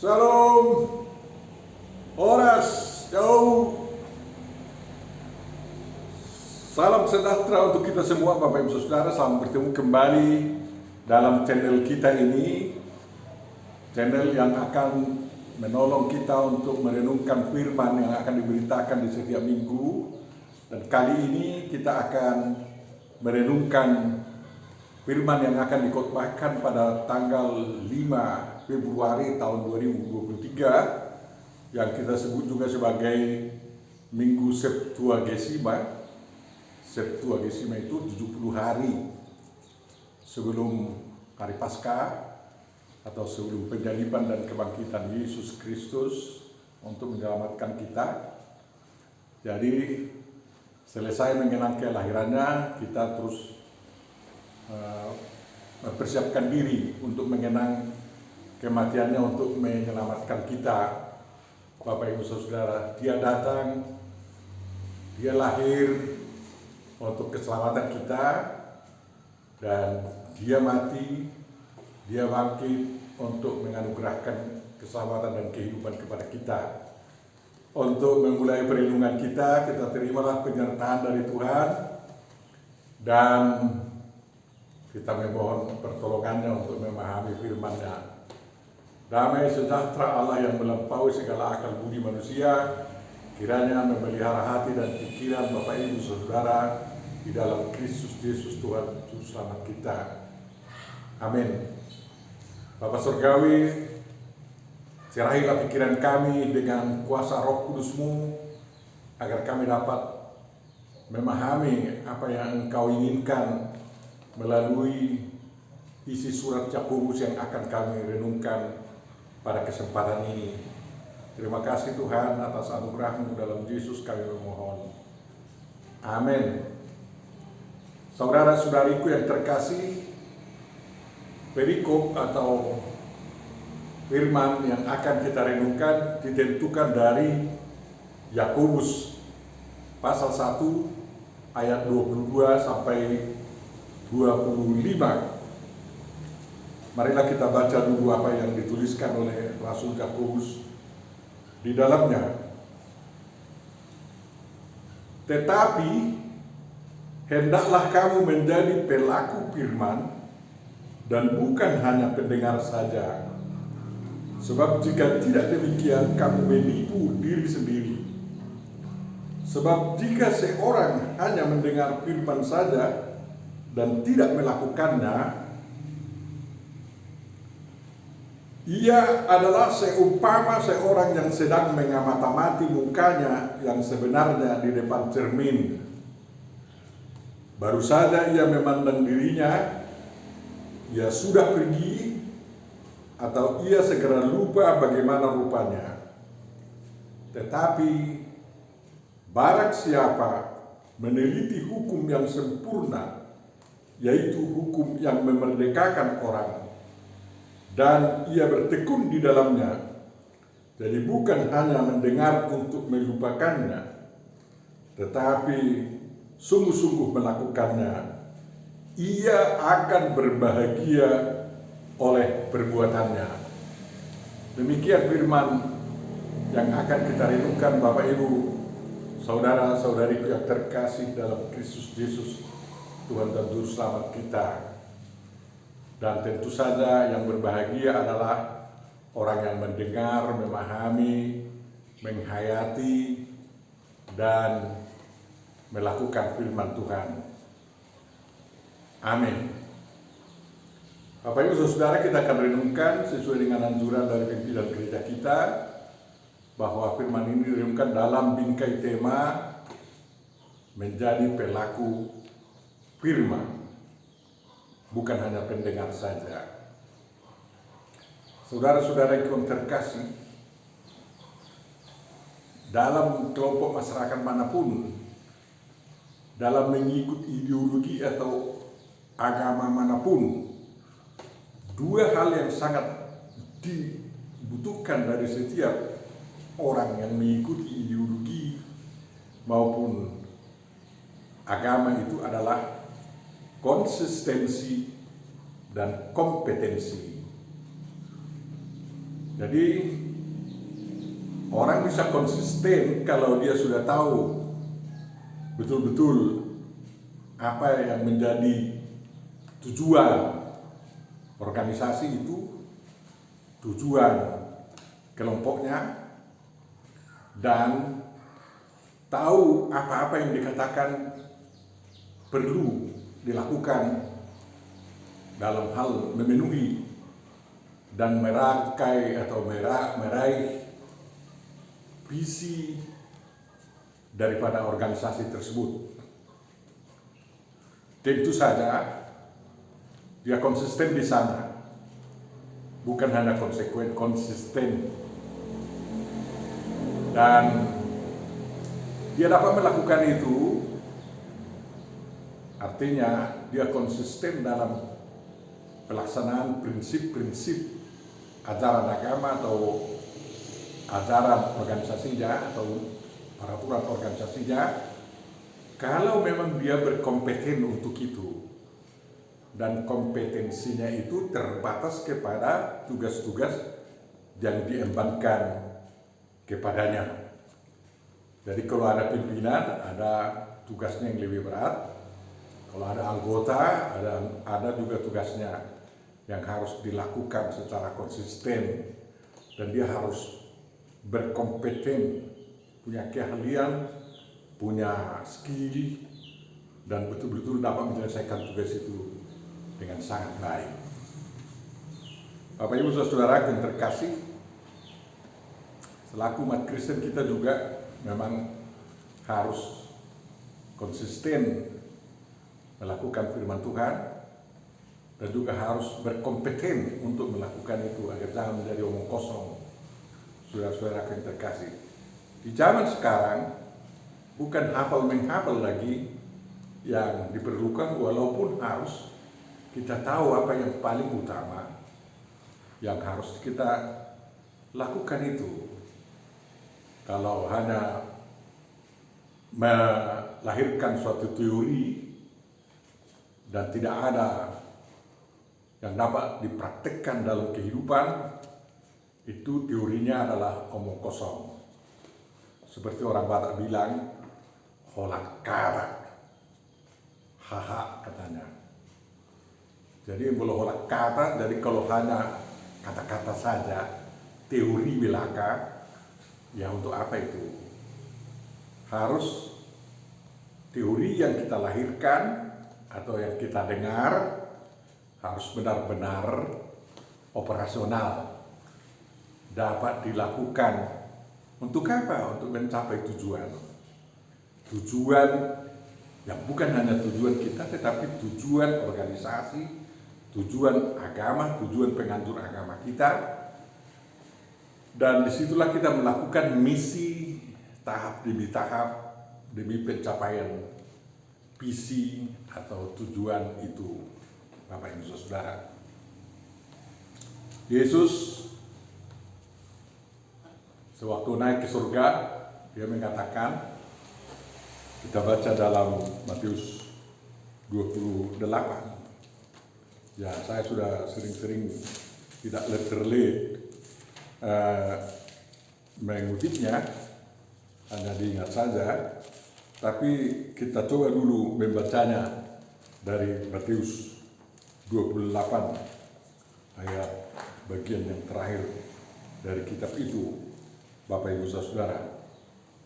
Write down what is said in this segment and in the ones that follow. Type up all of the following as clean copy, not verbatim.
Shalom, Horas, jauh. Salam sejahtera untuk kita semua Bapak Ibu Saudara. Selamat bertemu kembali dalam channel kita ini. Channel yang akan menolong kita untuk merenungkan firman yang akan diberitakan di setiap minggu. Dan kali ini kita akan merenungkan firman yang akan dikhotbahkan pada tanggal 5 Februari tahun 2023 yang kita sebut juga sebagai Minggu Septuagesima. Septuagesima itu 70 hari sebelum hari Paskah atau sebelum penyaliban dan kebangkitan Yesus Kristus untuk menyelamatkan kita. Jadi selesai mengenang kelahirannya, kita terus mempersiapkan diri untuk mengenang kematiannya untuk menyelamatkan kita. Bapak Ibu Saudara, Dia datang, Dia lahir untuk keselamatan kita, dan Dia mati, Dia bangkit untuk menganugerahkan keselamatan dan kehidupan kepada kita. Untuk memulai perlindungan kita terimalah penyertaan dari Tuhan, dan kita memohon pertolongannya untuk memahami firman-Nya. Damai sejahtera Allah yang melampaui segala akal budi manusia, kiranya memelihara hati dan pikiran Bapak Ibu Saudara di dalam Kristus Yesus Tuhan Juru Selamat kita. Amin. Bapak Surgawi, cerahilah pikiran kami dengan kuasa Roh Kudus-Mu, agar kami dapat memahami apa yang Engkau inginkan melalui isi surat Yakobus yang akan kami renungkan pada kesempatan ini. Terima kasih Tuhan atas anugerah-Mu, dalam Yesus kami memohon. Amin. Saudara-saudariku yang terkasih, perikop atau firman yang akan kita renungkan ditentukan dari Yakobus pasal 1 ayat 22 sampai 25. Marilah kita baca dulu apa yang dituliskan oleh Rasul Yakobus di dalamnya. Tetapi hendaklah kamu menjadi pelaku firman dan bukan hanya pendengar saja. Sebab jika tidak demikian, kamu menipu diri sendiri. Sebab jika seorang hanya mendengar firman saja dan tidak melakukannya, ia adalah seumpama seorang yang sedang mengamati mukanya yang sebenarnya di depan cermin. Baru saja ia memandang dirinya, ia sudah pergi, atau ia segera lupa bagaimana rupanya. Tetapi barang siapa meneliti hukum yang sempurna, yaitu hukum yang memerdekakan orang, dan ia bertekun di dalamnya, jadi bukan hanya mendengar untuk melupakannya, tetapi sungguh-sungguh melakukannya, ia akan berbahagia oleh perbuatannya. Demikian firman yang akan kita renungkan Bapak Ibu, saudara-saudariku yang terkasih dalam Kristus Yesus, Tuhan dan Juru Selamat kita. Dan tentu saja yang berbahagia adalah orang yang mendengar, memahami, menghayati, dan melakukan firman Tuhan. Amin. Bapak Ibu Saudara, kita akan renungkan sesuai dengan anjuran dari pimpinan gereja kita, bahwa firman ini direnungkan dalam bingkai tema menjadi pelaku firman, bukan hanya pendengar saja. Saudara-saudara yang terkasih, dalam kelompok masyarakat manapun, dalam mengikuti ideologi atau agama manapun, dua hal yang sangat dibutuhkan dari setiap orang yang mengikuti ideologi maupun agama itu adalah konsistensi dan kompetensi. Jadi orang bisa konsisten kalau dia sudah tahu betul-betul apa yang menjadi tujuan organisasi itu, tujuan kelompoknya, dan tahu apa-apa yang dikatakan perlu dilakukan dalam hal memenuhi dan merangkai atau meraih visi daripada organisasi tersebut. Tentu saja dia konsisten di sana, bukan hanya konsisten, dan dia dapat melakukan itu, artinya dia konsisten dalam pelaksanaan prinsip-prinsip ajaran agama atau ajaran organisasinya atau peraturan organisasinya, kalau memang dia berkompeten untuk itu dan kompetensinya itu terbatas kepada tugas-tugas yang diembankan kepadanya. Jadi kalau ada pimpinan, ada tugasnya yang lebih berat. Kalau ada anggota, ada juga tugasnya yang harus dilakukan secara konsisten, dan dia harus berkompeten, punya keahlian, punya skill, dan betul-betul dapat menyelesaikan tugas itu dengan sangat baik. Bapak Ibu Saudara yang terkasih, selaku umat Kristen kita juga memang harus konsisten melakukan firman Tuhan, dan juga harus berkompeten untuk melakukan itu agar jangan menjadi omong kosong. Saudara-saudara yang terkasih, di zaman sekarang bukan hafal menghafal lagi yang diperlukan, walaupun harus kita tahu apa yang paling utama yang harus kita lakukan itu. Kalau hanya melahirkan suatu teori dan tidak ada yang dapat dipraktekkan dalam kehidupan, itu teorinya adalah omong kosong. Seperti orang Batak bilang, holak kata, haha katanya. Jadi boleh holak kata, jadi kalau hanya kata-kata saja, teori belaka, ya untuk apa itu? Harus teori yang kita lahirkan atau yang kita dengar harus benar-benar operasional, dapat dilakukan. Untuk apa? Untuk mencapai tujuan. Tujuan yang bukan hanya tujuan kita, tetapi tujuan organisasi, tujuan agama, tujuan penganjur agama kita. Dan disitulah kita melakukan misi tahap demi pencapaian visi atau tujuan itu, Bapak Ibu Saudara. Yesus sewaktu naik ke surga, dia mengatakan, kita baca dalam Matius 28. Ya, saya sudah sering-sering tidak literally mengutipnya, hanya diingat saja, tapi kita coba dulu membacanya dari Matius 28 ayat bagian yang terakhir dari kitab itu, Bapak Ibu Saudara,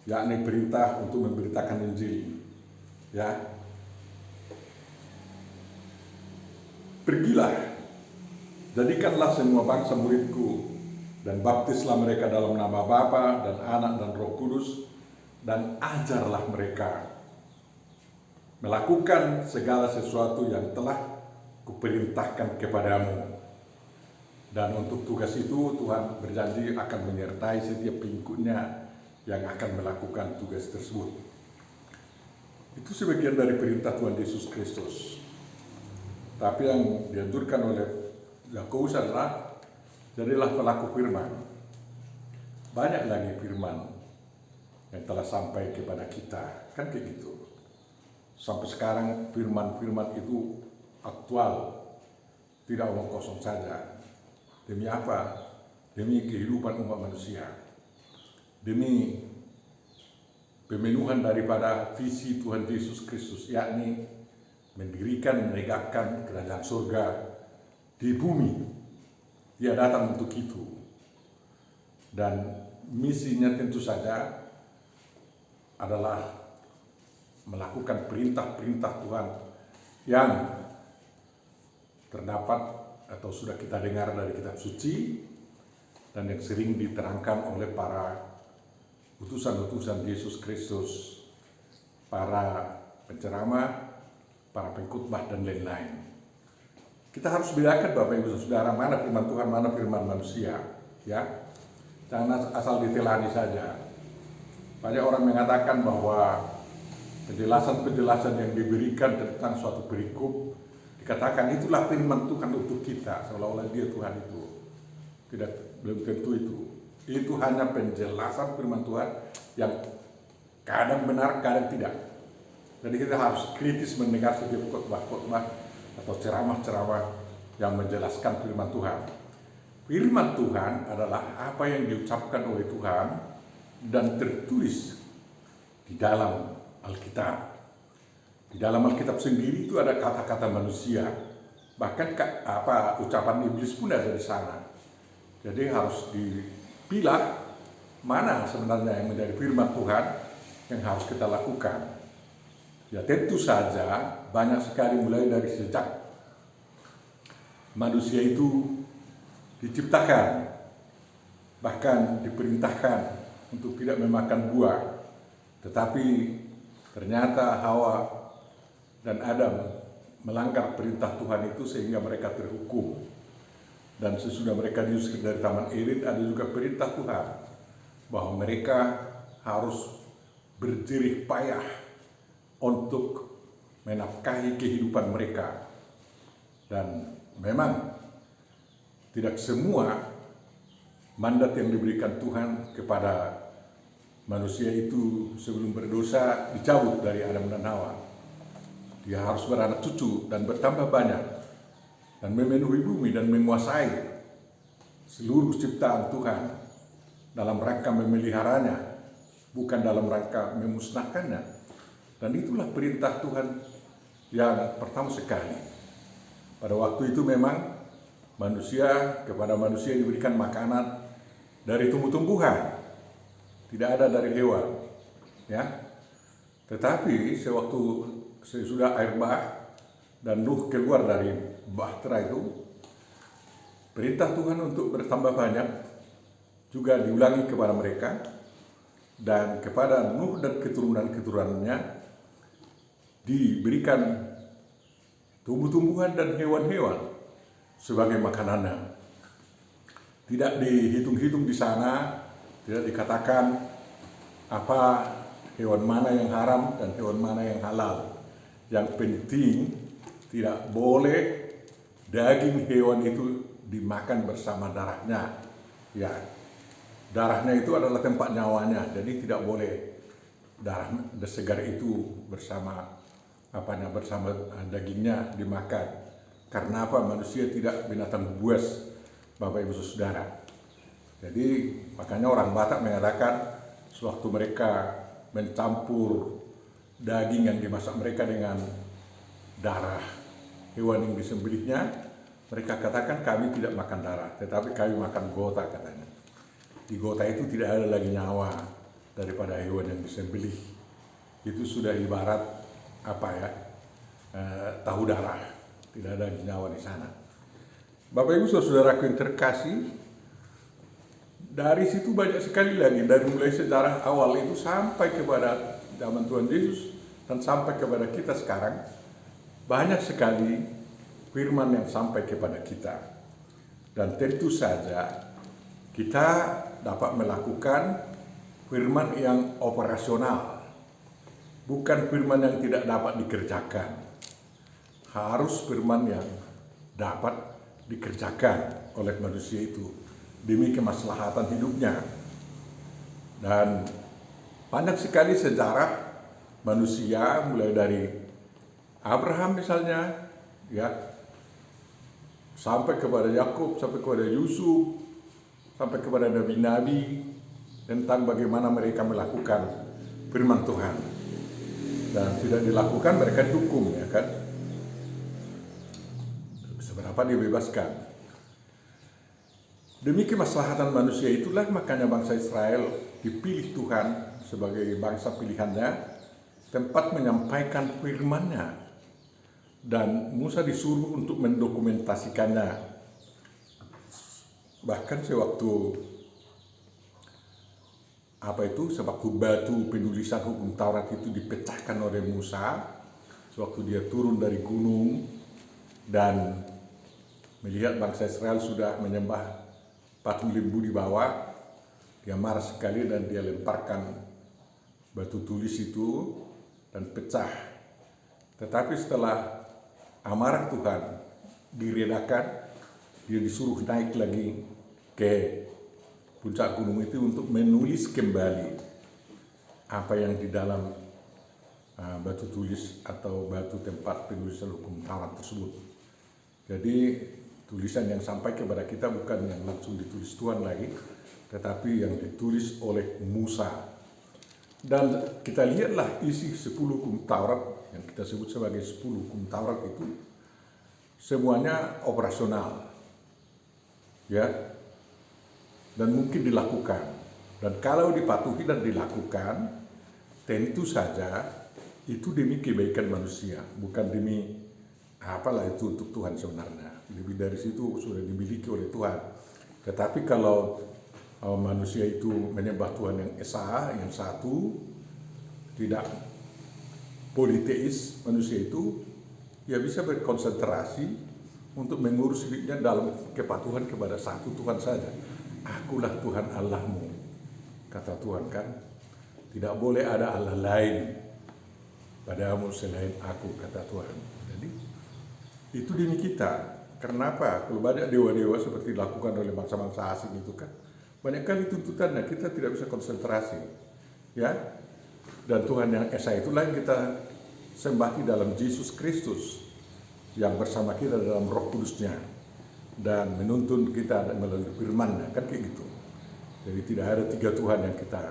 yakni perintah untuk memberitakan Injil. Ya, pergilah, jadikanlah semua bangsa muridku, dan baptislah mereka dalam nama Bapa dan Anak dan Roh Kudus, dan ajarlah mereka melakukan segala sesuatu yang telah kuperintahkan kepadamu. Dan untuk tugas itu Tuhan berjanji akan menyertai setiap pengikutnya yang akan melakukan tugas tersebut. Itu sebagian dari perintah Tuhan Yesus Kristus. Tapi yang dianjurkan oleh Yakobus adalah, jadilah pelaku firman. Banyak lagi firman yang telah sampai kepada kita, kan kayak gitu. Sampai sekarang firman-firman itu aktual, tidak omong kosong saja. Demi apa? demi kehidupan umat manusia, demi pemenuhan daripada visi Tuhan Yesus Kristus, yakni mendirikan, menegakkan kerajaan surga di bumi. Dia datang untuk itu. Dan misinya tentu saja adalah melakukan perintah-perintah Tuhan yang terdapat atau sudah kita dengar dari kitab suci dan yang sering diterangkan oleh para utusan-utusan Yesus Kristus, para penceramah, para pengkhotbah dan lain-lain. Kita harus bedakan Bapak Ibu Saudara, mana firman Tuhan, mana firman manusia, ya. Jangan asal ditelani saja. Banyak orang mengatakan bahwa penjelasan-penjelasan yang diberikan tentang suatu perikop dikatakan itulah firman Tuhan untuk kita, seolah-olah dia Tuhan itu. Tidak, belum tentu itu. Itu hanya penjelasan firman Tuhan yang kadang benar, kadang tidak. Jadi kita harus kritis mendengar setiap khotbah-khotbah atau ceramah-ceramah yang menjelaskan firman Tuhan. Firman Tuhan adalah apa yang diucapkan oleh Tuhan dan tertulis di dalam Alkitab. Di dalam Alkitab sendiri itu ada kata-kata manusia, bahkan ucapan iblis pun ada di sana. Jadi harus dipilah mana sebenarnya yang menjadi firman Tuhan yang harus kita lakukan. Ya tentu saja banyak sekali, mulai dari sejak manusia itu diciptakan, bahkan diperintahkan untuk tidak memakan buah. Tetapi ternyata Hawa dan Adam melanggar perintah Tuhan itu sehingga mereka terhukum. Dan sesudah mereka diusir dari Taman Eden, ada juga perintah Tuhan bahwa mereka harus berjerih payah untuk menafkahi kehidupan mereka. Dan memang tidak semua mandat yang diberikan Tuhan kepada manusia itu sebelum berdosa dicabut dari Adam dan Hawa. Dia harus beranak cucu dan bertambah banyak dan memenuhi bumi dan menguasai seluruh ciptaan Tuhan dalam rangka memeliharanya, bukan dalam rangka memusnahkannya. Dan itulah perintah Tuhan yang pertama sekali. Pada waktu itu memang kepada manusia diberikan makanan dari tumbuh-tumbuhan, tidak ada dari hewan, ya. Tetapi sewaktu sesudah air bah dan Nuh keluar dari bahtera itu, perintah Tuhan untuk bertambah banyak juga diulangi kepada mereka dan kepada Nuh dan keturunan-keturunannya diberikan tumbuh-tumbuhan dan hewan-hewan sebagai makanannya. Tidak dihitung-hitung di sana, tidak dikatakan apa hewan mana yang haram dan hewan mana yang halal. Yang penting tidak boleh daging hewan itu dimakan bersama darahnya. Ya, darahnya itu adalah tempat nyawanya, jadi tidak boleh darah segar itu bersama dagingnya dimakan. Karena apa? Manusia tidak binatang buas, Bapak Ibu Saudara. Jadi makanya orang Batak mengatakan sewaktu mereka mencampur daging yang dimasak mereka dengan darah hewan yang disembelihnya, mereka katakan kami tidak makan darah, tetapi kami makan gota katanya. Di gota itu tidak ada lagi nyawa daripada hewan yang disembelih. Itu sudah ibarat tahu darah. Tidak ada nyawa di sana. Bapak Ibu Saudaraku yang terkasih, dari situ banyak sekali lagi, dari mulai sejarah awal itu sampai kepada zaman Tuhan Yesus dan sampai kepada kita sekarang, banyak sekali firman yang sampai kepada kita. Dan tentu saja kita dapat melakukan firman yang operasional, bukan firman yang tidak dapat dikerjakan. Harus firman yang dapat dikerjakan oleh manusia itu demi kemaslahatan hidupnya. Dan banyak sekali sejarah manusia, mulai dari Abraham misalnya, ya, sampai kepada Yakub, sampai kepada Yusuf, sampai kepada nabi-nabi tentang bagaimana mereka melakukan firman Tuhan. Dan tidak dilakukan mereka dukung, ya kan? Seberapa dibebaskan. Demi kemaslahatan manusia itulah makanya bangsa Israel dipilih Tuhan sebagai bangsa pilihannya, tempat menyampaikan firman-Nya. Dan Musa disuruh untuk mendokumentasikannya. Bahkan sewaktu batu penulisan hukum Taurat itu dipecahkan oleh Musa, sewaktu dia turun dari gunung dan melihat bangsa Israel sudah menyembah patung lembu di bawah, dia marah sekali dan dia lemparkan batu tulis itu dan pecah. Tetapi setelah amarah Tuhan diredakan, dia disuruh naik lagi ke puncak gunung itu untuk menulis kembali apa yang di dalam batu tulis atau batu tempat penulisan hukum Taurat tersebut. Jadi tulisan yang sampai kepada kita bukan yang langsung ditulis Tuhan lagi, tetapi yang ditulis oleh Musa. Dan kita lihatlah isi 10 hukum Taurat yang kita sebut sebagai 10 hukum Taurat itu semuanya operasional, ya, dan mungkin dilakukan. Dan kalau dipatuhi dan dilakukan, tentu saja itu demi kebaikan manusia, bukan demi apalah itu untuk Tuhan sebenarnya. Lebih dari situ sudah dimiliki oleh Tuhan. Tetapi kalau manusia itu menyembah Tuhan yang esa, yang satu, tidak politeis, manusia itu ya bisa berkonsentrasi untuk mengurus hidupnya dalam kepatuhan kepada satu Tuhan saja. Akulah Tuhan Allahmu, kata Tuhan kan. Tidak boleh ada Allah lain padamu selain aku, kata Tuhan. Jadi itu demi kita. Kenapa? Kalau banyak dewa-dewa seperti dilakukan oleh bangsa-bangsa asing itu kan, banyak kali tuntutannya kita tidak bisa konsentrasi, ya. Dan Tuhan yang esa itulah yang kita sembah di dalam Yesus Kristus yang bersama kita dalam Roh Kudus-Nya dan menuntun kita melalui firman-Nya, kan kayak gitu. Jadi tidak ada 3 Tuhan yang kita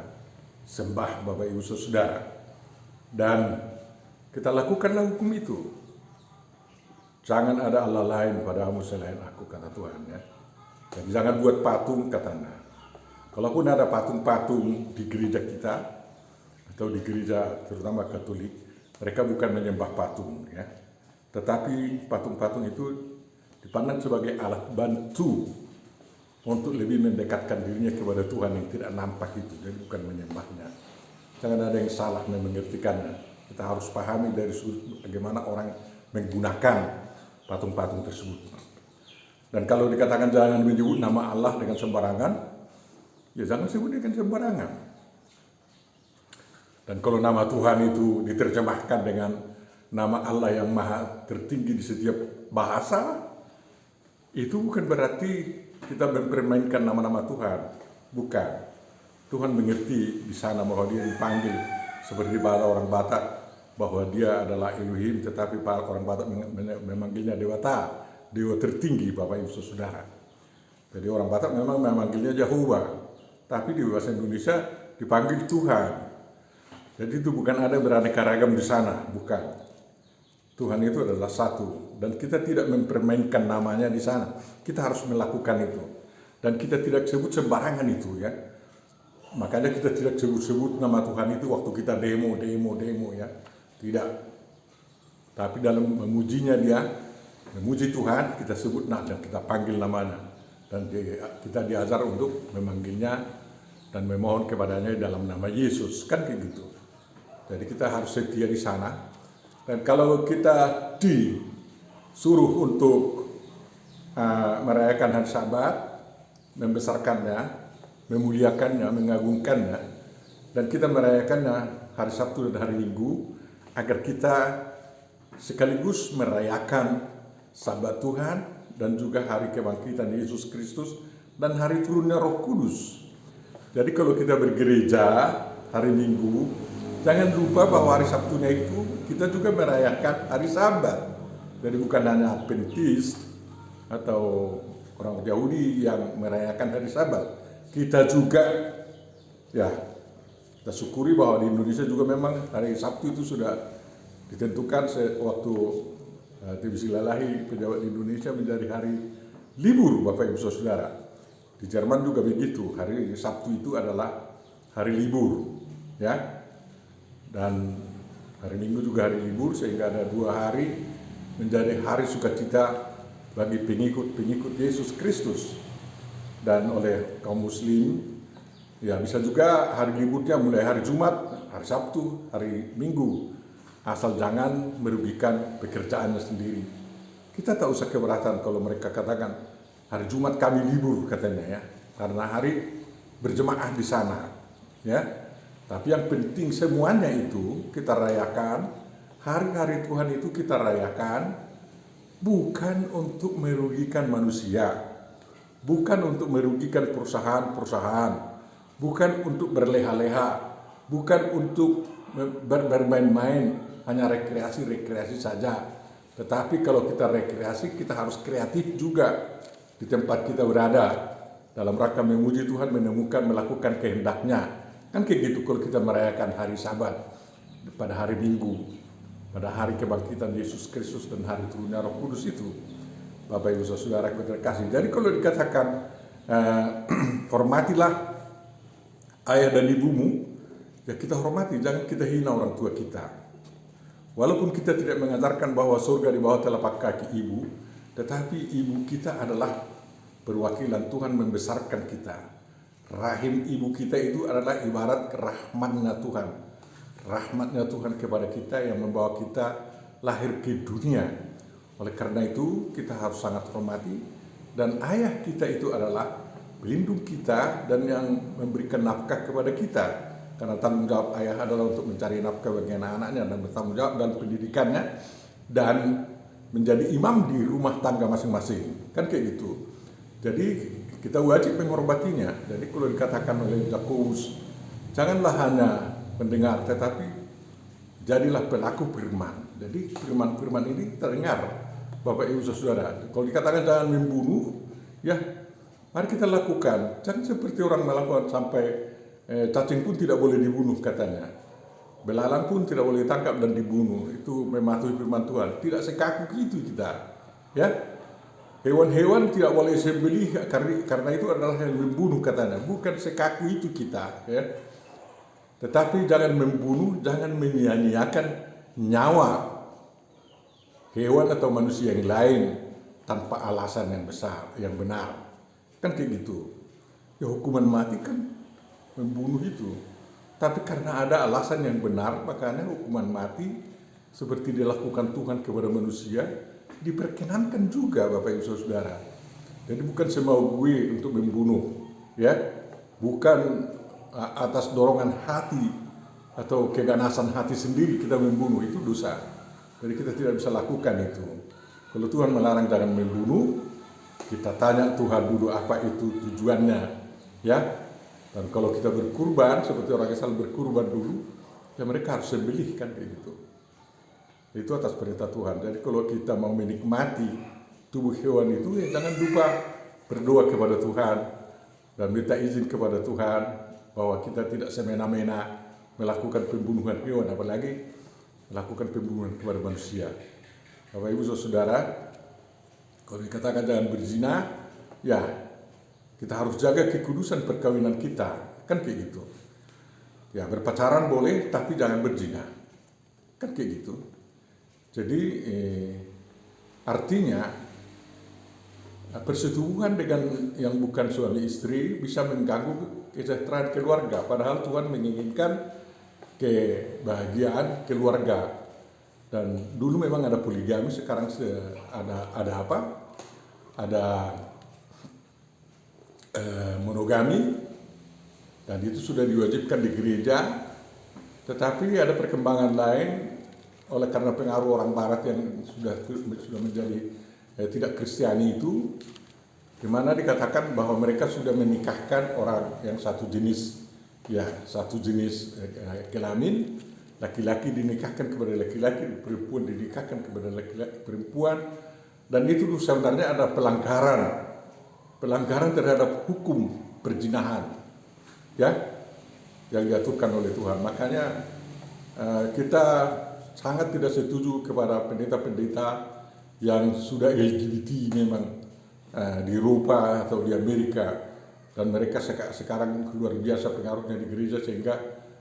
sembah, Bapak Ibu Saudara. Dan kita lakukanlah hukum itu. Jangan ada Allah lain padamu selain aku, kata Tuhan, ya. Jadi jangan buat patung, katanya. Kalaupun ada patung-patung di gereja kita atau di gereja terutama Katolik, mereka bukan menyembah patung, ya. Tetapi patung-patung itu dipandang sebagai alat bantu untuk lebih mendekatkan dirinya kepada Tuhan yang tidak nampak itu. Jadi bukan menyembahnya. Jangan ada yang salah mengertikannya. Kita harus pahami dari sudut bagaimana orang menggunakan patung-patung tersebut. Dan kalau dikatakan jangan menyebut nama Allah dengan sembarangan, ya jangan sebut dengan sembarangan. Dan kalau nama Tuhan itu diterjemahkan dengan nama Allah yang maha tertinggi di setiap bahasa, itu bukan berarti kita mempermainkan nama-nama Tuhan. Bukan. Tuhan mengerti di sana bahwa dia dipanggil seperti bahasa orang Batak, bahwa dia adalah Elohim, tetapi para orang Batak memanggilnya Dewata, Dewa tertinggi, Bapak Ibu Saudara. Jadi orang Batak memang memanggilnya Jehovah, tapi di bahasa Indonesia dipanggil Tuhan. Jadi itu bukan ada beraneka ragam di sana, bukan. Tuhan itu adalah satu, dan kita tidak mempermainkan namanya di sana. Kita harus melakukan itu, dan kita tidak sebut sembarangan itu, ya. Makanya kita tidak sebut-sebut nama Tuhan itu waktu kita demo, ya. Tidak. Tapi dalam memujinya dia, memuji Tuhan, kita sebut dan kita panggil namanya. Dan kita diajar untuk memanggilnya dan memohon kepadanya dalam nama Yesus, kan kayak gitu. Jadi kita harus setia di sana. Dan kalau kita disuruh untuk merayakan hari Sabat, membesarkannya, memuliakannya, mengagungkannya, dan kita merayakannya hari Sabtu dan hari Minggu, agar kita sekaligus merayakan Sabat Tuhan dan juga hari kebangkitan Yesus Kristus dan hari turunnya Roh Kudus. Jadi kalau kita bergereja hari Minggu, jangan lupa bahwa hari Sabtunya itu kita juga merayakan hari Sabat. Jadi bukan hanya Adventis atau orang Yahudi yang merayakan hari Sabat. Kita juga ya kita syukuri bahwa di Indonesia juga memang hari Sabtu itu sudah ditentukan waktu Divisi Lalahi Pejabat di Indonesia menjadi hari libur, Bapak Ibu Saudara. Di Jerman juga begitu, hari Sabtu itu adalah hari libur, ya. Dan hari Minggu juga hari libur, sehingga ada 2 hari menjadi hari sukacita bagi pengikut Yesus Kristus. Dan oleh kaum Muslim, ya bisa juga hari liburnya mulai hari Jumat, hari Sabtu, hari Minggu, asal jangan merugikan pekerjaannya sendiri. Kita tak usah keberatan kalau mereka katakan hari Jumat kami libur katanya, ya, karena hari berjemaah di sana, ya. Tapi yang penting semuanya itu kita rayakan, hari-hari Tuhan itu kita rayakan bukan untuk merugikan manusia, bukan untuk merugikan perusahaan-perusahaan, bukan untuk berleha-leha, bukan untuk bermain-main, hanya rekreasi saja. Tetapi kalau kita rekreasi, kita harus kreatif juga di tempat kita berada dalam rangka memuji Tuhan, melakukan kehendak-Nya. Kan kayak gitu kalau kita merayakan hari Sabat pada hari Minggu, pada hari kebangkitan Yesus Kristus dan hari turunnya Roh Kudus itu. Bapak Ibu Saudara terkasih. Jadi kalau dikatakan hormatilah ayah dan ibumu, ya kita hormati, jangan kita hina orang tua kita. Walaupun kita tidak mengajarkan bahwa surga di bawah telapak kaki ibu, tetapi ibu kita adalah perwakilan Tuhan membesarkan kita. Rahim ibu kita itu adalah ibarat rahmatnya Tuhan. Rahmatnya Tuhan kepada kita yang membawa kita lahir ke dunia. Oleh karena itu kita harus sangat hormati. Dan ayah kita itu adalah pelindung kita dan yang memberikan nafkah kepada kita. Karena tanggung jawab ayah adalah untuk mencari nafkah bagi anak-anaknya dan bertanggung jawab dalam pendidikannya dan menjadi imam di rumah tangga masing-masing. Kan kayak gitu. Jadi kita wajib menghormatinya. Jadi kalau dikatakan oleh Yakobus, janganlah hanya pendengar, tetapi jadilah pelaku firman. Jadi firman-firman ini terdengar, Bapak Ibu Saudara. Kalau dikatakan jangan membunuh, ya mari kita lakukan. Jangan seperti orang melakukan sampai cacing pun tidak boleh dibunuh katanya. Belalang pun tidak boleh ditangkap dan dibunuh. Itu mematuhi firman Tuhan. Tidak sekaku itu kita, ya. Hewan-hewan tidak boleh sembelih karena itu adalah yang membunuh katanya. Bukan sekaku itu kita, ya. Tetapi jangan membunuh, jangan menyia-nyiakan nyawa hewan atau manusia yang lain tanpa alasan yang besar, yang benar. Kan kayak gitu. Ya hukuman mati kan membunuh itu. Tapi karena ada alasan yang benar, makanya hukuman mati seperti dilakukan Tuhan kepada manusia diperkenankan juga, Bapak Ibu Saudara. Jadi bukan semau gue untuk membunuh, ya. Bukan atas dorongan hati atau keganasan hati sendiri kita membunuh, itu dosa. Jadi kita tidak bisa lakukan itu. Kalau Tuhan melarang jangan membunuh, kita tanya Tuhan dulu apa itu tujuannya, ya. Dan kalau kita berkurban seperti orang Israel berkurban dulu, ya mereka harus sembelih kan kayak gitu. Itu atas perintah Tuhan. Jadi kalau kita mau menikmati tubuh hewan itu, ya jangan lupa berdoa kepada Tuhan dan minta izin kepada Tuhan bahwa kita tidak semena-mena melakukan pembunuhan hewan, apalagi melakukan pembunuhan kepada manusia. Bapak Ibu Saudara, kalau dikatakan jangan berzina, ya kita harus jaga kekudusan perkawinan kita, kan kayak gitu. Ya berpacaran boleh, tapi jangan berzina, kan kayak gitu. Jadi artinya persetubuhan dengan yang bukan suami istri bisa mengganggu kesejahteraan keluarga. Padahal Tuhan menginginkan kebahagiaan keluarga. Dan dulu memang ada poligami, sekarang ada apa? Ada monogami, dan itu sudah diwajibkan di gereja. Tetapi ada perkembangan lain oleh karena pengaruh orang Barat yang sudah menjadi tidak Kristiani itu, di mana dikatakan bahwa mereka sudah menikahkan orang yang satu jenis kelamin, laki-laki dinikahkan kepada laki-laki, perempuan dinikahkan kepada laki-laki perempuan, dan itu sebenarnya ada pelanggaran pelanggaran terhadap hukum perzinahan, ya, yang diaturkan oleh Tuhan. Makanya kita sangat tidak setuju kepada pendeta-pendeta yang sudah LGBT memang di Eropa atau di Amerika, dan mereka sekarang luar biasa pengaruhnya di gereja sehingga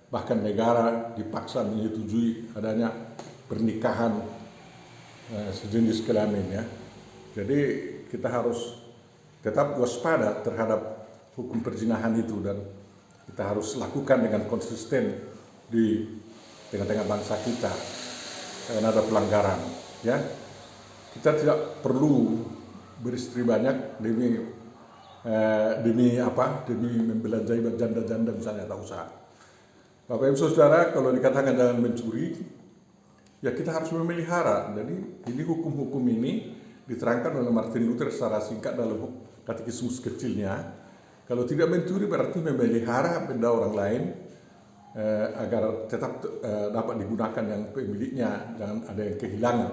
bahkan negara dipaksa menyetujui adanya pernikahan sejenis kelamin, ya. Jadi kita harus tetap waspada terhadap hukum perzinahan itu, dan kita harus lakukan dengan konsisten di tengah-tengah bangsa kita karena ada pelanggaran, ya. Kita tidak perlu beristri banyak demi membelanjai janda-janda misalnya, tak usah. Bapak Ibu Saudara, kalau dikatakan jangan mencuri, ya kita harus memelihara. Jadi ini hukum-hukum ini diterangkan oleh Martin Luther secara singkat dalam katekismus kecilnya. Kalau tidak mencuri berarti memelihara benda orang lain agar tetap dapat digunakan yang pemiliknya, jangan ada yang kehilangan.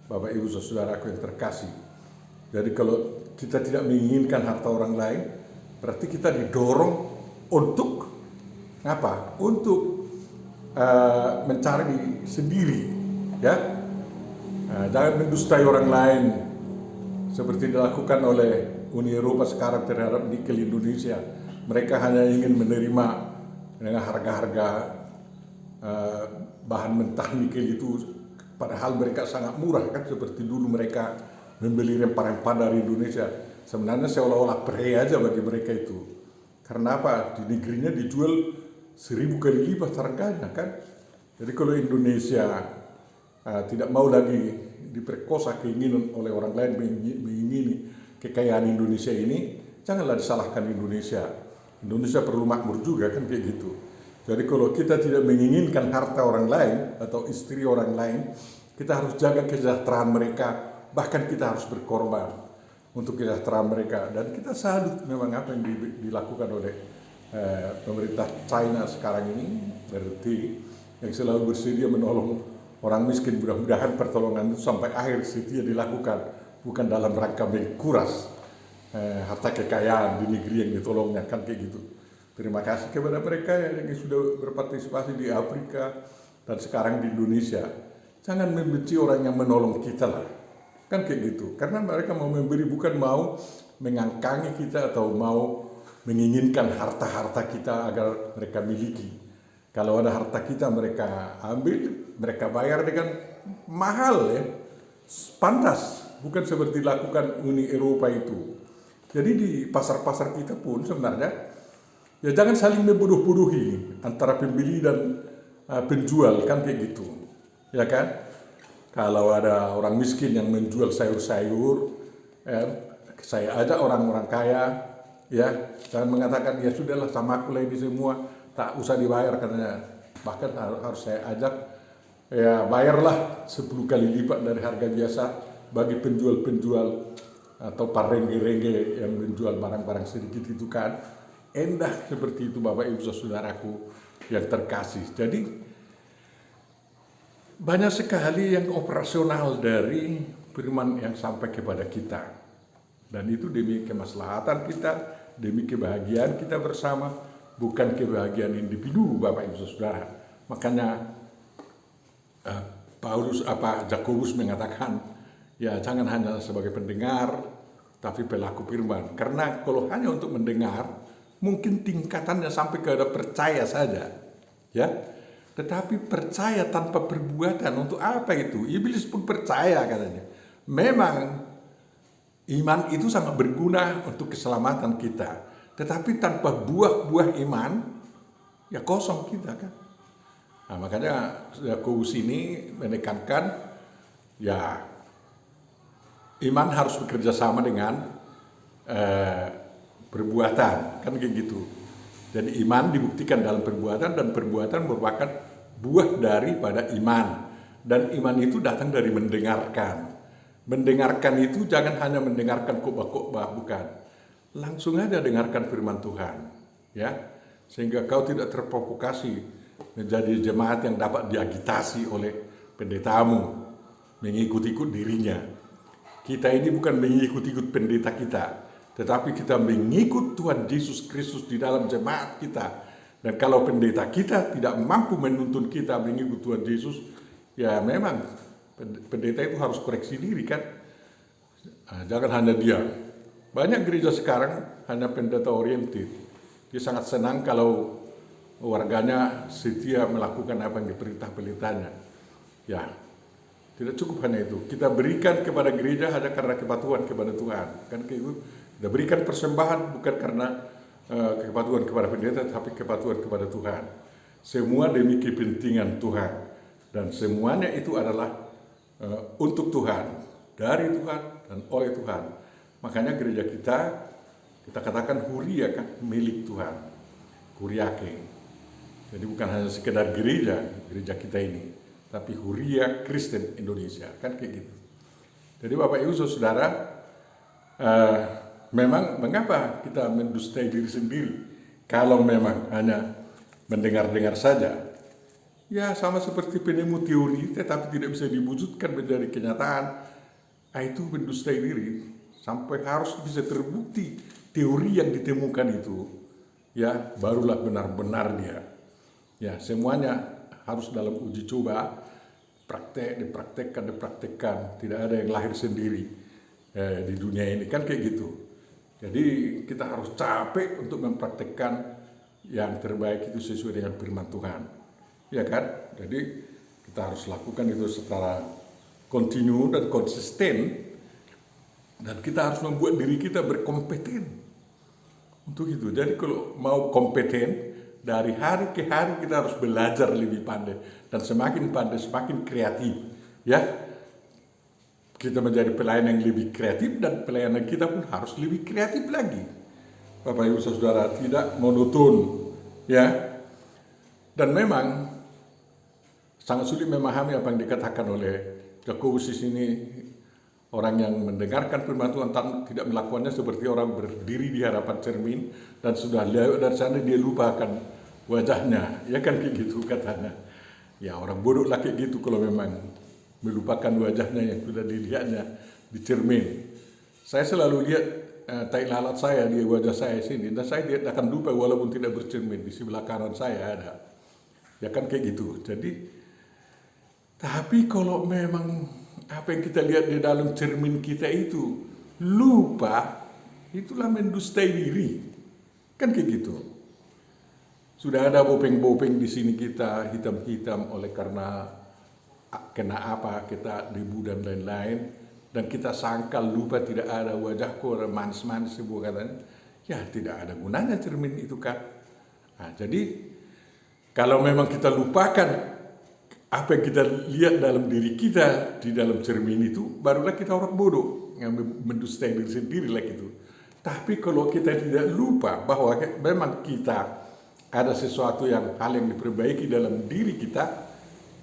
Bapak Ibu Saudaraku yang terkasih. Jadi kalau kita tidak menginginkan harta orang lain, berarti kita didorong untuk apa? Untuk mencari sendiri, ya. Jangan mendustai orang lain seperti dilakukan oleh Uni Eropa sekarang terhadap nikel Indonesia. Mereka hanya ingin menerima dengan harga-harga bahan mentah nikel itu, padahal mereka sangat murah, kan seperti dulu mereka membeli rempah-rempah dari Indonesia. Sebenarnya seolah-olah pre aja bagi mereka itu. Karena apa? Di negerinya dijual 1000 kali lipat harganya, kan. Jadi kalau Indonesia tidak mau lagi diperkosa keinginan oleh orang lain mengingini kekayaan Indonesia ini, janganlah disalahkan Indonesia. Indonesia perlu makmur juga, kan kayak gitu. Jadi kalau kita tidak menginginkan harta orang lain atau istri orang lain, kita harus jaga kesejahteraan mereka, bahkan kita harus berkorban untuk kesejahteraan mereka. Dan kita salut memang apa yang dilakukan oleh pemerintah China sekarang ini, RT, yang selalu bersedia menolong orang miskin. Mudah-mudahan pertolongan itu sampai akhir setia dilakukan, bukan dalam rangka mengkuras harta kekayaan di negeri yang ditolongnya, kan kayak gitu. Terima kasih kepada mereka yang sudah berpartisipasi di Afrika dan sekarang di Indonesia. Jangan membenci orang yang menolong kita lah, kan kayak gitu. Karena mereka mau memberi, bukan mau mengangkangi kita atau mau menginginkan harta-harta kita agar mereka miliki. Kalau ada harta kita mereka ambil, mereka bayar dengan mahal, ya, pantas, bukan seperti dilakukan Uni Eropa itu. Jadi di pasar-pasar kita pun sebenarnya, ya jangan saling membodoh-bodohi antara pembeli dan penjual, kan kayak gitu, ya kan? Kalau ada orang miskin yang menjual sayur-sayur, saya ajak orang-orang kaya, ya, jangan mengatakan ya sudahlah sama aku lah ini semua, tak usah dibayar katanya. Bahkan harus saya ajak, ya bayarlah 10 kali lipat dari harga biasa bagi penjual-penjual atau parengge-rengge yang menjual barang-barang sedikit itu, kan. Endah seperti itu Bapak Ibu Saudaraku yang terkasih. Jadi banyak sekali yang operasional dari firman yang sampai kepada kita. Dan itu demi kemaslahatan kita, demi kebahagiaan kita bersama, bukan kebahagiaan individu Bapak Ibu Saudara. Makanya Yakobus mengatakan, ya jangan hanya sebagai pendengar, tapi pelaku firman. Karena kalau hanya untuk mendengar, mungkin tingkatannya sampai ke percaya saja, ya. Tetapi percaya tanpa perbuatan, untuk apa itu? Iblis pun percaya katanya. Memang iman itu sangat berguna untuk keselamatan kita. Tetapi tanpa buah-buah iman, ya kosong kita, kan. Nah, makanya Yakobus ini menekankan, ya iman harus bekerja sama dengan perbuatan, kan kayak gitu. Jadi iman dibuktikan dalam perbuatan, dan perbuatan merupakan buah daripada iman. Dan iman itu datang dari mendengarkan. Mendengarkan itu jangan hanya mendengarkan khotbah-khotbah, bukan. Langsung aja dengarkan firman Tuhan, ya. Sehingga kau tidak terprovokasi menjadi jemaat yang dapat diagitasi oleh pendetamu mengikut-ikut dirinya. Kita ini bukan mengikut-ikut pendeta kita, tetapi kita mengikut Tuhan Yesus Kristus di dalam jemaat kita. Dan kalau pendeta kita tidak mampu menuntun kita mengikut Tuhan Yesus, ya memang pendeta itu harus koreksi diri kan. Jangan hanya dia. Banyak gereja sekarang hanya pendeta oriented. Dia sangat senang kalau warganya setia melakukan apa yang diperintah pendetanya. Ya, tidak cukup hanya itu. Kita berikan kepada gereja hanya karena kepatuhan kepada Tuhan. Kan itu. Kita berikan persembahan bukan karena kepatuhan kepada pendeta, tapi kepatuhan kepada Tuhan. Semua demi kepentingan Tuhan. Dan semuanya itu adalah untuk Tuhan, dari Tuhan dan oleh Tuhan. Makanya gereja kita katakan huria kan, milik Tuhan, kuriake. Jadi bukan hanya sekedar gereja kita ini, tapi huria Kristen Indonesia, kan kayak gitu. Jadi Bapak Ibu Saudara, memang mengapa kita mendustai diri sendiri kalau memang hanya mendengar-dengar saja? Ya sama seperti penemu teori tetapi tidak bisa diwujudkan menjadi kenyataan. Itu mendustai diri sampai harus bisa terbukti teori yang ditemukan itu. Ya barulah benar-benar dia. Ya semuanya harus dalam uji coba, dipraktekkan. Tidak ada yang lahir sendiri di dunia ini kan kayak gitu. Jadi kita harus capek untuk mempraktekkan yang terbaik itu sesuai dengan firman Tuhan. Ya kan? Jadi kita harus lakukan itu secara kontinu dan konsisten. Dan kita harus membuat diri kita berkompeten untuk itu. Jadi kalau mau kompeten, dari hari ke hari kita harus belajar lebih pandai. Dan semakin pandai, semakin kreatif. Ya, kita menjadi pelayan yang lebih kreatif dan pelayanan kita pun harus lebih kreatif lagi. Bapak Ibu Saudara, tidak monoton. Ya, dan memang sangat sulit memahami apa yang dikatakan oleh Yakobus di sini. Orang yang mendengarkan firman Tuhan tidak melakukannya seperti orang berdiri di hadapan cermin dan sudah lewat dari sana dia lupakan wajahnya. Ya kan kayak gitu katanya. Ya orang bodoh lah kayak gitu kalau memang melupakan wajahnya yang sudah dilihatnya di cermin. Saya selalu lihat tai lalat saya di wajah saya sini dan saya tidak akan lupa walaupun tidak bercermin. Di sebelah kanan saya ada. Ya kan kayak gitu. Jadi tapi kalau memang apa yang kita lihat di dalam cermin kita itu lupa, itulah mendustai diri. Kan kayak gitu. Sudah ada bopeng-bopeng di sini kita hitam-hitam oleh karena kena apa, kita debu dan lain-lain. Dan kita sangkal lupa tidak ada wajahku manis-manis sebuah katanya. Ya tidak ada gunanya cermin itu kan. Nah, jadi kalau memang kita lupakan apa yang kita lihat dalam diri kita di dalam cermin itu, barulah kita orang bodoh yang mendustai diri sendiri lah gitu. Tapi kalau kita tidak lupa bahwa memang kita ada sesuatu hal yang diperbaiki dalam diri kita,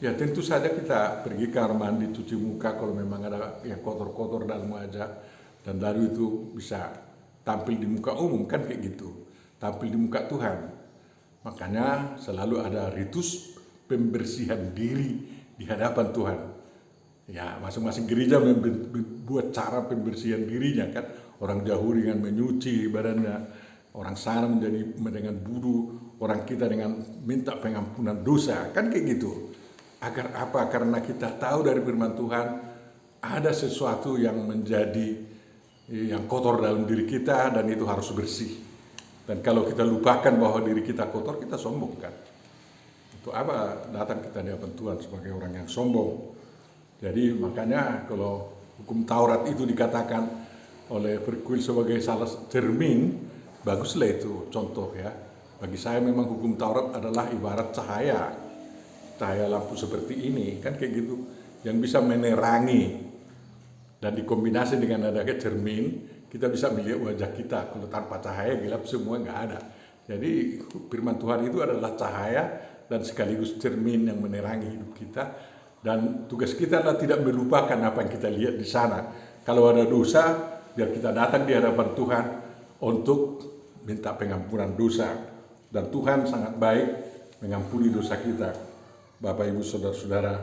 ya tentu saja kita pergi ke kamar mandi, cuci muka kalau memang ada yang kotor-kotor dalam wajah, dan lalu itu bisa tampil di muka umum kan kayak gitu, tampil di muka Tuhan. Makanya selalu ada ritus pembersihan diri di hadapan Tuhan. Ya, masing-masing gereja membuat cara pembersihan dirinya kan. Orang Yahudi dengan menyuci badannya, orang sana menjadi dengan wudu, orang kita dengan minta pengampunan dosa, kan kayak gitu. Agar apa? Karena kita tahu dari firman Tuhan ada sesuatu yang menjadi yang kotor dalam diri kita dan itu harus bersih. Dan kalau kita lupakan bahwa diri kita kotor, kita sombong kan. Untuk apa datang kita di hadapan Tuhan sebagai orang yang sombong. Jadi makanya kalau hukum Taurat itu dikatakan oleh Verkuil sebagai salah cermin, baguslah itu contoh ya. Bagi saya memang hukum Taurat adalah ibarat cahaya lampu seperti ini kan kayak gitu, yang bisa menerangi. Dan dikombinasi dengan adanya cermin, kita bisa melihat wajah kita. Kalau tanpa cahaya gelap semua nggak ada. Jadi firman Tuhan itu adalah cahaya dan sekaligus cermin yang menerangi hidup kita. Dan tugas kita adalah tidak melupakan apa yang kita lihat di sana. Kalau ada dosa, biar kita datang di hadapan Tuhan untuk minta pengampunan dosa. Dan Tuhan sangat baik mengampuni dosa kita. Bapak Ibu Saudara-saudara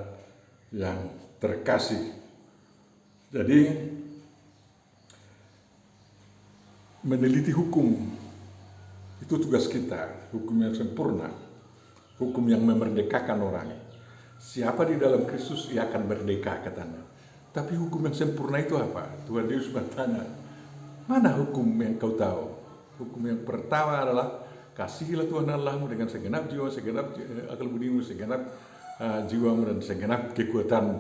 yang terkasih. Jadi meneliti hukum. Itu tugas kita, hukum yang sempurna, hukum yang memerdekakan orang. Siapa di dalam Kristus, ia akan merdeka, katanya. Tapi hukum yang sempurna itu apa? Tuhan Yesus bertanya, mana hukum yang kau tahu? Hukum yang pertama adalah kasihilah Tuhan Allahmu dengan segenap jiwa, segenap akal budimu, segenap jiwamu dan segenap kekuatanmu.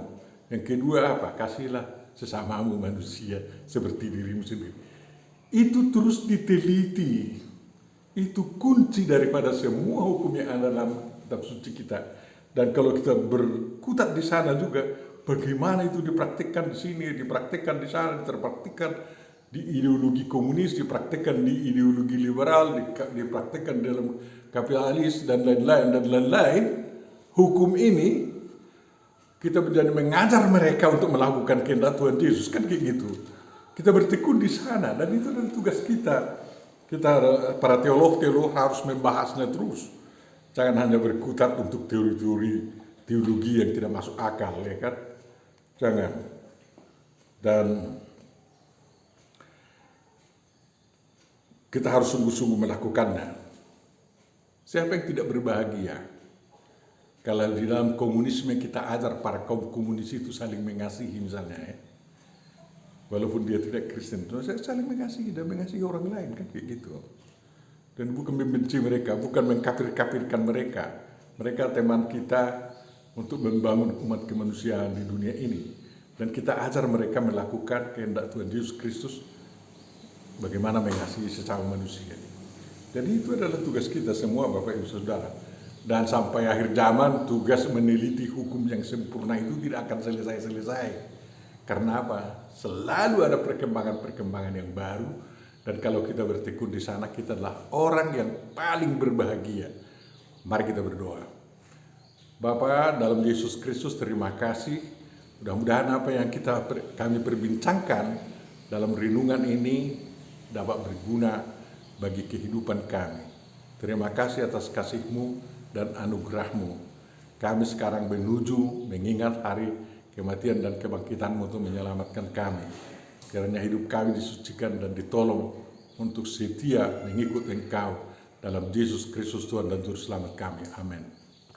Yang kedua apa? Kasihilah sesamamu manusia seperti dirimu sendiri. Itu terus diteliti. Itu kunci daripada semua hukum yang ada dalam kitab suci kita. Dan kalau kita berkutat di sana juga, bagaimana itu dipraktikkan di sini, dipraktikkan di sana, terpraktikkan di ideologi komunis, dipraktikkan di ideologi liberal, dipraktikkan dalam kapitalis dan lain-lain. Hukum ini kita menjadi mengajar mereka untuk melakukan kehendak Tuhan Yesus, kan kayak gitu. Kita bertekun di sana, dan itu adalah tugas kita. Kita para teolog harus membahasnya terus. Jangan hanya berkutat untuk teologi yang tidak masuk akal, ya kan? Jangan. Dan kita harus sungguh-sungguh melakukannya. Siapa yang tidak berbahagia? Kalau di dalam komunisme kita ajar para kaum komunis itu saling mengasihi misalnya, ya. Walaupun dia tidak Kristen, saling mengasihi dan mengasihi orang lain, kan kayak gitu. Dan bukan membenci mereka, bukan mengkafir-kafirkan mereka. Mereka teman kita untuk membangun umat kemanusiaan di dunia ini. Dan kita ajar mereka melakukan kehendak Tuhan Yesus Kristus, bagaimana mengasihi sesama manusia. Jadi itu adalah tugas kita semua, Bapak Ibu Saudara. Dan sampai akhir zaman, tugas meneliti hukum yang sempurna itu tidak akan selesai-selesai. Karena apa? Selalu ada perkembangan-perkembangan yang baru. Dan kalau kita bertekun di sana, kita adalah orang yang paling berbahagia. Mari kita berdoa. Bapa dalam Yesus Kristus, terima kasih. Mudah-mudahan apa yang kami perbincangkan dalam renungan ini dapat berguna bagi kehidupan kami. Terima kasih atas kasih-Mu dan anugerah-Mu. Kami sekarang menuju mengingat hari kematian dan kebangkitan-Mu untuk menyelamatkan kami. Kiranya hidup kami disucikan dan ditolong untuk setia mengikut Engkau dalam Yesus Kristus Tuhan dan Juru Selamat kami. Amin.